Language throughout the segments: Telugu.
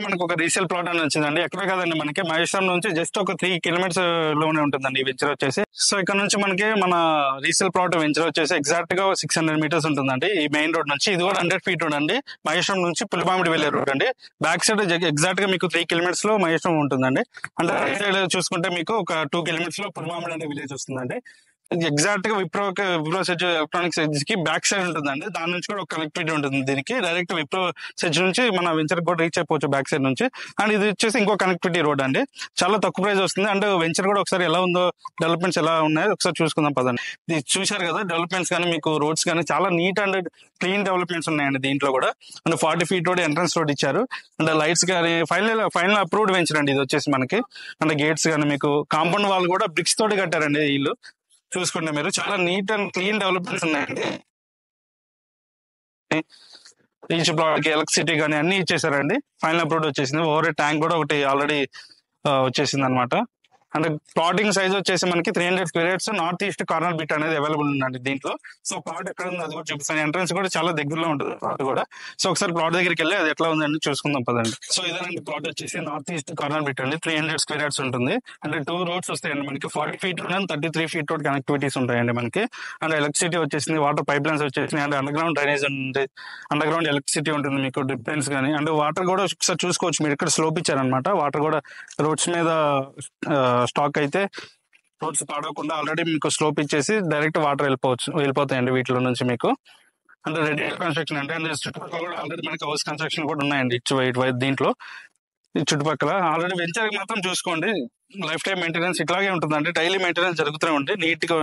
మనకు ఒక రీసేల్ ప్లాట్ అని వచ్చిందండి. ఎక్కడ కాదండి, మనకి మహేశ్వరం నుంచి జస్ట్ ఒక 3 కిలోమీటర్స్ లోనే ఉంటుందండి ఈ వెంచర్ వచ్చేసి. సో ఇక్కడ నుంచి మనకి మన రీసేల్ ప్లాట్ వెంచర్ వచ్చేసి ఎగ్జాక్ట్ గా 600 మీటర్స్ ఉంటుందండి ఈ మెయిన్ రోడ్ నుంచి. ఇది కూడా 100 ఫీట్ రోడ్ అండి, మహేశ్వరం నుంచి పులిపామిడి వెళ్ళే రోడ్ అండి. బ్యాక్ సైడ్ ఎగ్జాక్ట్ గా మీకు 3 కిలోమీటర్స్ లో మహేశ్వరం ఉంటుందండి. అంటే రైట్ సైడ్ చూసుకుంటే మీకు ఒక 2 కిలోమీటర్స్ లో పులిపామిడి అనే విలేజ్ వస్తుందండి. ఎగ్జాక్ట్ గా విప్రో సెజ్ ఎలక్ట్రానిక్స్ ఎడ్జ్ కి బ్యాక్ సైడ్ ఉంటుందండి. దాని నుంచి కూడా ఒక కనెక్టివిటీ ఉంటుంది దీనికి. డైరెక్ట్ విప్రో సెజ్ నుంచి మన వెంచర్ కూడా రీచ్ అయిపోవచ్చు బ్యాక్ సైడ్ నుంచి. అండ్ ఇది వచ్చేసి ఇంకో కనెక్టివిటీ రోడ్ అండి, చాలా తక్కువ ప్రైస్ వస్తుంది. అండ్ వెంచర్ కూడా ఒకసారి ఎలా ఉందో, డెవలప్మెంట్స్ ఎలా ఉన్నాయో ఒకసారి చూసుకుందాం పదండి. ఇది చూశారు కదా, డెవలప్మెంట్స్ కానీ మీకు రోడ్స్ కానీ చాలా నీట్ అండ్ క్లీన్ డెవలప్మెంట్స్ ఉన్నాయండి దీంట్లో కూడా. And 40 feet road entrance road ఇచ్చారు. అండ్ లైట్స్ కానీ ఫైనల్ అప్రూవ్డ్ వెంచర్ అండి ఇది వచ్చేసి మనకి. అండ్ గేట్స్ కానీ మీకు కాంపౌండ్ వాల్ కూడా బ్రిక్స్ తోటి కట్టారండి వీళ్ళు. చూసుకుంటే మీరు చాలా నీట్ అండ్ క్లీన్ డెవలప్మెంట్స్ ఉన్నాయండి. ఈచ్ బ్లాక్ కి ఎలక్ట్రిసిటీ కానీ అన్ని ఇచ్చేసారండి. ఫైనల్ అప్రూవ్డ్ వచ్చేసింది. ఓవర్ ట్యాంక్ కూడా ఒకటి ఆల్రెడీ వచ్చేసింది అనమాట. అంటే ప్లాటింగ్ సైజ్ వచ్చేసి మనకి 300 square yards north east corner bit అనేది అవైలబుల్ ఉందండి దీంట్లో. సో ప్లాట్ ఎక్కడ ఉంది అది కూడా చూపిస్తాను. ఎంట్రన్స్ కూడా చాలా దగ్గరలో ఉంటుంది ప్లాట్ కూడా. సో ఒకసారి ప్లాట్ దగ్గరికి వెళ్ళి అది ఎట్లా ఉందని చూసుకుందాం పదండి. సో ఇదేనండి ప్లాట్ వచ్చేసి నార్త్ ఈస్ట్ కార్నర్ బిట్ అండి. 300 స్క్వేర్ యార్డ్స్ ఉంటుంది. అంటే 2 రోడ్స్ వస్తాయండి మనకి. 40 feet and 33 feet road connectivities ఉంటాయండి మనకి. అండ్ ఎలక్ట్రిసిటీ వచ్చేసింది, వాటర్ పైప్ లైన్స్ వచ్చేసింది, అండ్ అండర్ గ్రౌండ్ డ్రైనేజ్ ఉంది, అండర్ గ్రౌండ్ ఎలక్ట్రిసిటీ ఉంటుంది మీకు, డ్రిప్ లైన్స్ కానీ. అండ్ వాటర్ కూడా ఒకసారి చూసుకోవచ్చు మీరు, ఇక్కడ స్లోప్ ఇచ్చారనమాట. వాటర్ కూడా రోడ్స్ మీద స్టాక్ అయితే రోడ్స్ పాడవకుండా ఆల్రెడీ మీకు స్లోప్ ఇచ్చేసి డైరెక్ట్ వాటర్ వెళ్ళిపోతాయండి వీటిలో నుంచి మీకు. అంటే రెడీ కన్స్ట్రక్షన్ అంటే చుట్టుపక్కల కూడా ఆల్రెడీ మనకి హౌస్ కన్స్ట్రక్షన్ కూడా ఉన్నాయండి ఇటు దీంట్లో. ఈ చుట్టుపక్కల ఆల్రెడీ వెంచర్ మాత్రం చూసుకోండి, లైఫ్ టైం మెయింటెనెన్స్ ఇట్లాగే ఉంటుందండి. డైలీ మెయింటెనెన్స్ జరుగుతూనే ఉంటుంది, నీట్ గా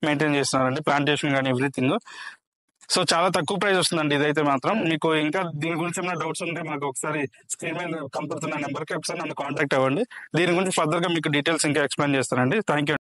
మెయింటైన్ చేస్తున్నారండి, ప్లాంటేషన్ కానీ ఎవ్రీథింగ్. సో చాలా తక్కువ ప్రైస్ వస్తుందండి ఇదైతే మాత్రం. మీకు ఇంకా దీని గురించి ఏమైనా డౌట్స్ ఉంటే మాకు ఒకసారి స్క్రీన్ మీద కనపడుతున్న నెంబర్కి ఒకసారి నన్ను కాంటాక్ట్ అవ్వండి. దీని గురించి ఫర్దర్ గా మీకు డీటెయిల్స్ ఇంకా ఎక్స్ప్లెయిన్ చేస్తానండి. Thank you.